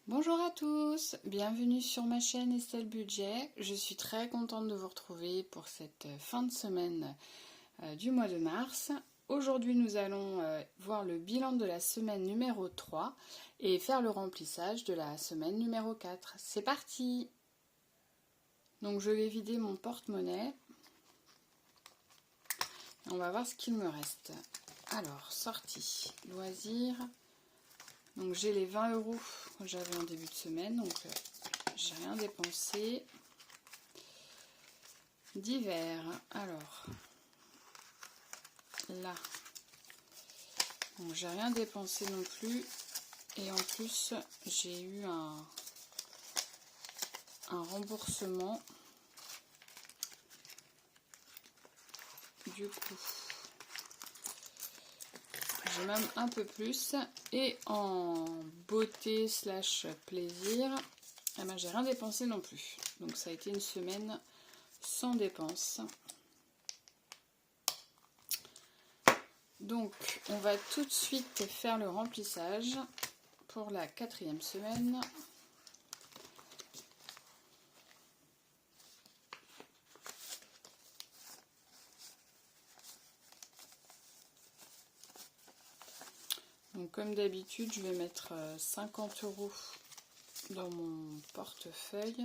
Bonjour à tous, bienvenue sur ma chaîne Estelle Budget. Je suis très contente de vous retrouver pour cette fin de semaine du mois de mars. Aujourd'hui nous allons voir le bilan de la semaine numéro 3 et faire le remplissage de la semaine numéro 4. C'est parti! Donc je vais vider mon porte-monnaie. On va voir ce qu'il me reste. Alors, sortie, loisirs. Donc j'ai les 20 € que j'avais en début de semaine, donc j'ai rien dépensé. Divers, alors là, donc j'ai rien dépensé non plus. Et en plus j'ai eu un remboursement. Du coup, j'ai même un peu plus. Et en beauté slash plaisir, eh ben, j'ai rien dépensé non plus. Donc ça a été une semaine sans dépenses. Donc on va tout de suite faire le remplissage pour la 4e semaine. Donc comme d'habitude, je vais mettre 50 € dans mon portefeuille.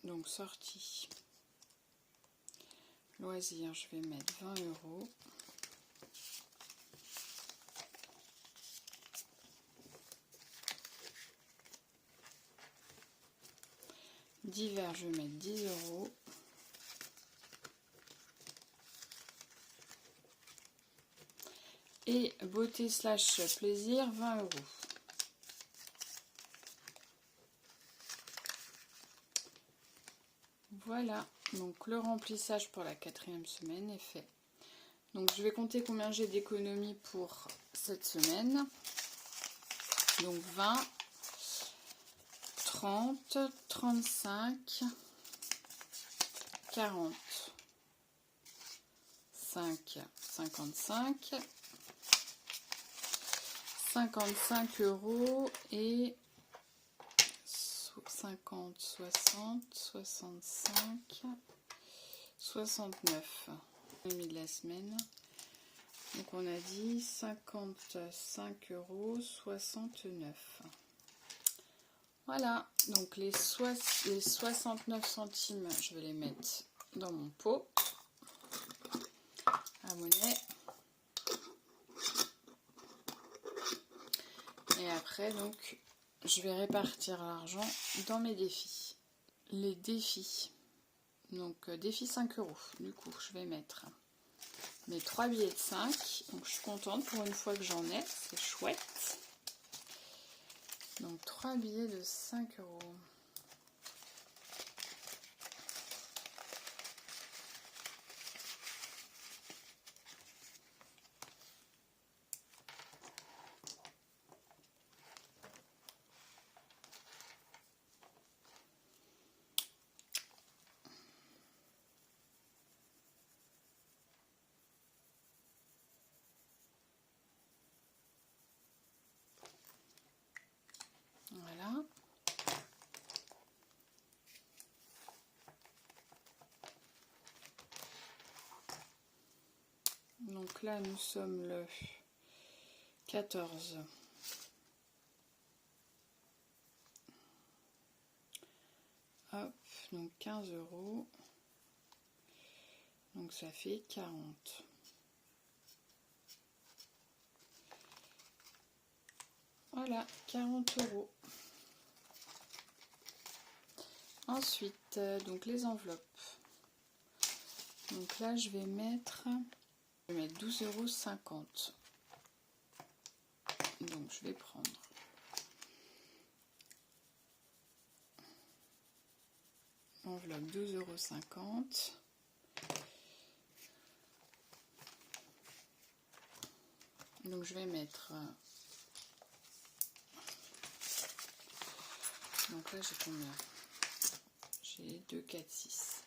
Donc sortie. Loisirs, je vais mettre 20 €. Divers, je vais mettre 10 €. Et beauté slash plaisir, 20 €. Voilà, donc le remplissage pour la 4e semaine est fait. Donc je vais compter combien j'ai d'économies pour cette semaine. Donc 20, 30, 35, 40, 5, 55, 55 € et 50, 60, 65, 69. L'économie de la semaine. Donc on a dit 55 € 69. Voilà, donc les 69 centimes, je vais les mettre dans mon pot à monnaie. Et après, donc, je vais répartir l'argent dans mes défis. Les défis. Donc, défi 5 €. Du coup, je vais mettre mes 3 billets de 5. Donc, je suis contente pour une fois que j'en ai. C'est chouette. Donc 3 billets de 5 €. Voilà. Donc là, nous sommes le 14. Hop, donc 15 €. Donc ça fait 40. Voilà, 40 €. Ensuite, donc les enveloppes. Donc là, je vais mettre 12,50 €. Donc je vais prendre enveloppe 12,50 €. Donc je vais mettre Donc là, j'ai combien? J'ai 2, 4, 6.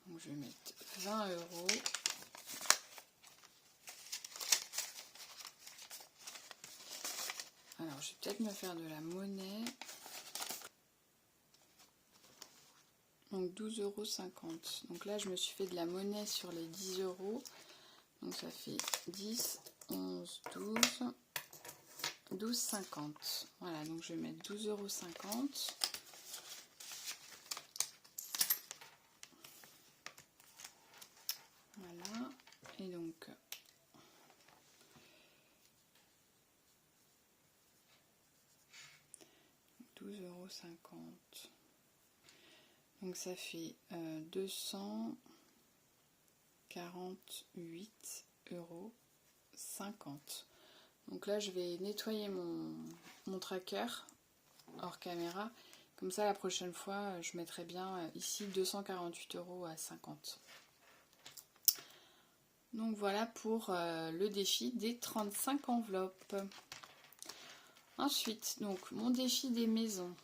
Donc je vais mettre 20 euros. Alors, je vais peut-être me faire de la monnaie. Donc 12,50 €. Donc là, je me suis fait de la monnaie sur les 10 euros. Donc ça fait 10, 11, 12, 12,50. Voilà, donc je vais mettre 12,50 €. Voilà, et donc 12,50 €. Donc ça fait 248,50 €. Donc là, je vais nettoyer mon tracker hors caméra. Comme ça, la prochaine fois, je mettrai bien ici 248,50 €. Donc voilà pour le défi des 35 enveloppes. Ensuite, donc mon défi des maisons.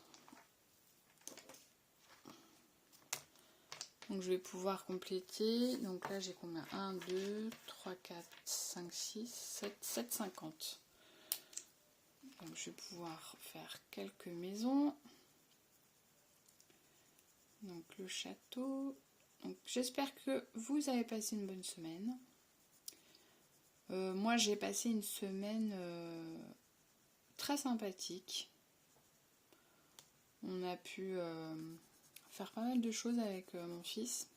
Donc je vais pouvoir compléter. Donc là, j'ai combien? 1, 2, 3, 4, 5, 6, 7, 7,50 €. Donc je vais pouvoir faire quelques maisons. Donc le château. Donc j'espère que vous avez passé une bonne semaine. Moi j'ai passé une semaine très sympathique. On a pu faire pas mal de choses avec mon fils.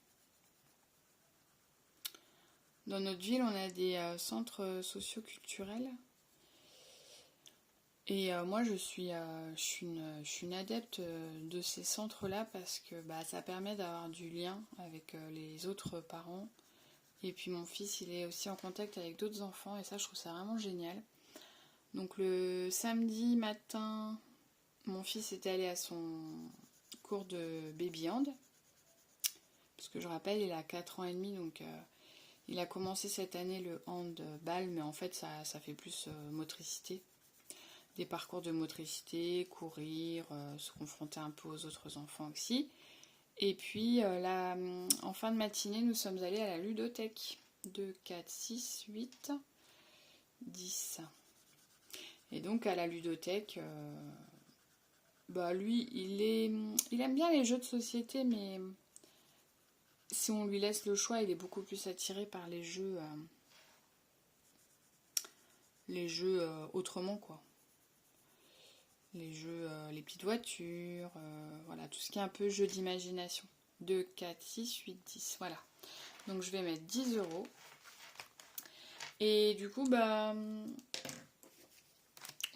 Dans notre ville, on a des centres socio-culturels. Et moi, je suis une adepte de ces centres-là parce que ça permet d'avoir du lien avec les autres parents. Et puis mon fils, il est aussi en contact avec d'autres enfants et ça, je trouve ça vraiment génial. Donc le samedi matin, mon fils est allé à son cours de baby hand. Parce que je rappelle, il a 4 ans et demi, donc il a commencé cette année le handball, mais en fait, ça fait plus motricité. Des parcours de motricité, courir, se confronter un peu aux autres enfants aussi. Et puis là, en fin de matinée, nous sommes allés à la ludothèque. 2, 4, 6, 8, 10. Et donc à la ludothèque, lui, il aime bien les jeux de société, mais si on lui laisse le choix, il est beaucoup plus attiré par les jeux autrement, quoi. Les jeux, les petites voitures, voilà, tout ce qui est un peu jeu d'imagination. 2, 4, 6, 8, 10, voilà. Donc je vais mettre 10 €. Et du coup,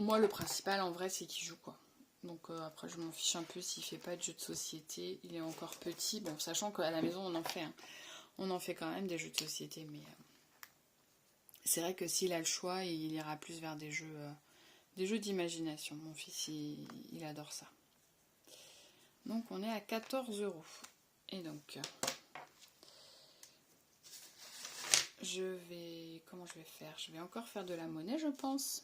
moi le principal en vrai c'est qu'il joue, quoi. Donc après je m'en fiche un peu s'il fait pas de jeux de société, il est encore petit, bon sachant qu'à la maison on en fait, hein. On en fait quand même des jeux de société, mais c'est vrai que s'il a le choix, il ira plus vers des jeux d'imagination. Mon fils il adore ça. Donc on est à 14 €. Et donc comment je vais faire? Je vais encore faire de la monnaie, je pense.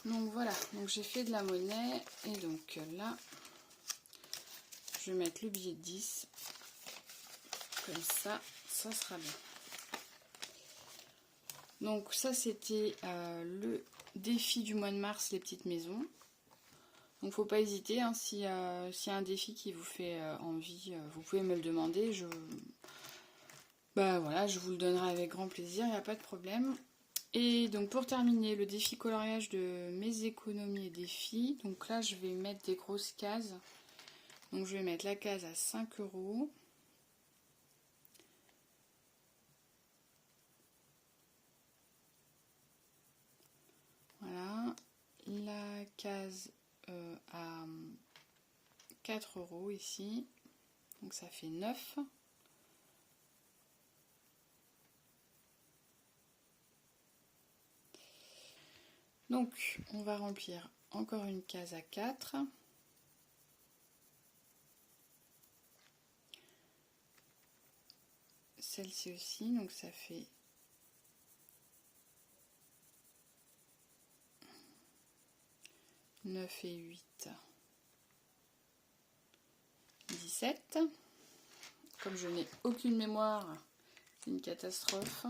Donc voilà, donc j'ai fait de la monnaie et donc là je vais mettre le billet de 10 comme ça sera bien. Donc ça c'était le défi du mois de mars, les petites maisons. Donc faut pas hésiter, hein, s'il y a un défi qui vous fait envie, vous pouvez me le demander. Voilà, je vous le donnerai avec grand plaisir, il n'y a pas de problème. Et donc pour terminer, le défi coloriage de mes économies et défis. Donc là, je vais mettre des grosses cases. Donc je vais mettre la case à 5 €. Voilà. La case à 4 € ici. Donc ça fait 9. Donc on va remplir encore une case à 4. Celle-ci aussi, donc ça fait 9 et 8. 17. Comme je n'ai aucune mémoire, c'est une catastrophe.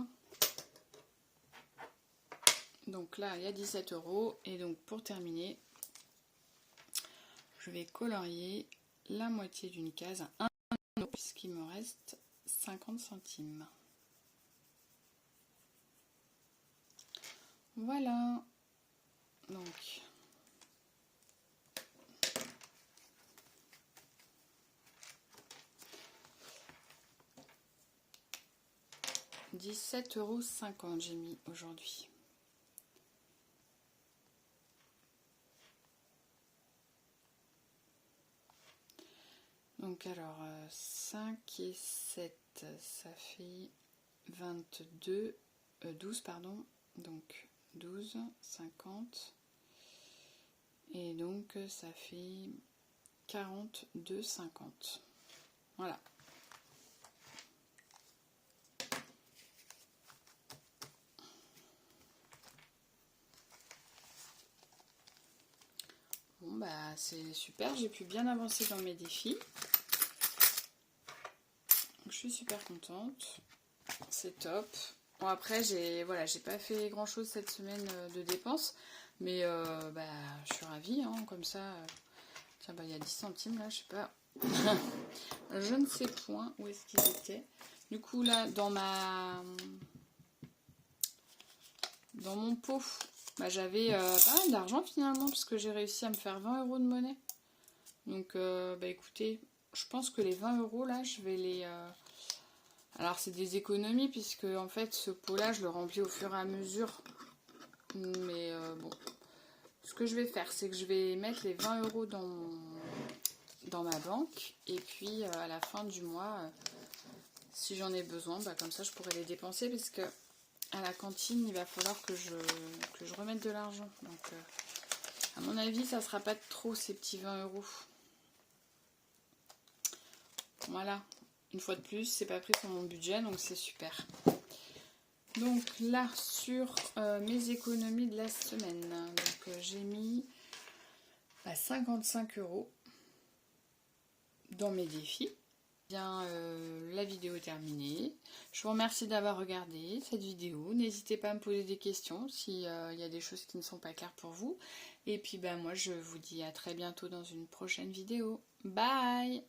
Donc là, il y a 17 €. Et donc pour terminer, je vais colorier la moitié d'une case à 1 € puisqu'il me reste 50 centimes. Voilà. Donc 17,50 € j'ai mis aujourd'hui. Donc alors 5 et 7, ça fait 12 pardon, donc 12, 50, et donc ça fait 42,50. Voilà. Bon bah c'est super, j'ai pu bien avancer dans mes défis. Donc, je suis super contente, c'est top. Bon après j'ai pas fait grand chose cette semaine de dépenses, mais je suis ravie, hein, comme ça. Tiens bah il y a 10 centimes là, je sais pas. Je ne sais point où est-ce qu'ils étaient. Du coup là dans mon pot, bah, j'avais pas mal d'argent finalement, puisque j'ai réussi à me faire 20 € de monnaie. Donc écoutez, je pense que les 20 € là, je vais les... Alors c'est des économies, puisque en fait ce pot là, je le remplis au fur et à mesure. Mais bon, ce que je vais faire, c'est que je vais mettre les 20 € dans ma banque. Et puis à la fin du mois, si j'en ai besoin, comme ça je pourrai les dépenser, parce que à la cantine, il va falloir que je remette de l'argent. Donc, à mon avis, ça sera pas trop ces petits 20 €. Voilà. Une fois de plus, c'est pas pris sur mon budget, donc c'est super. Donc là, sur mes économies de la semaine, donc j'ai mis 55 € dans mes défis. Bien, la vidéo est terminée. Je vous remercie d'avoir regardé cette vidéo. N'hésitez pas à me poser des questions s'il y a des choses qui ne sont pas claires pour vous. Et puis moi je vous dis à très bientôt dans une prochaine vidéo. Bye!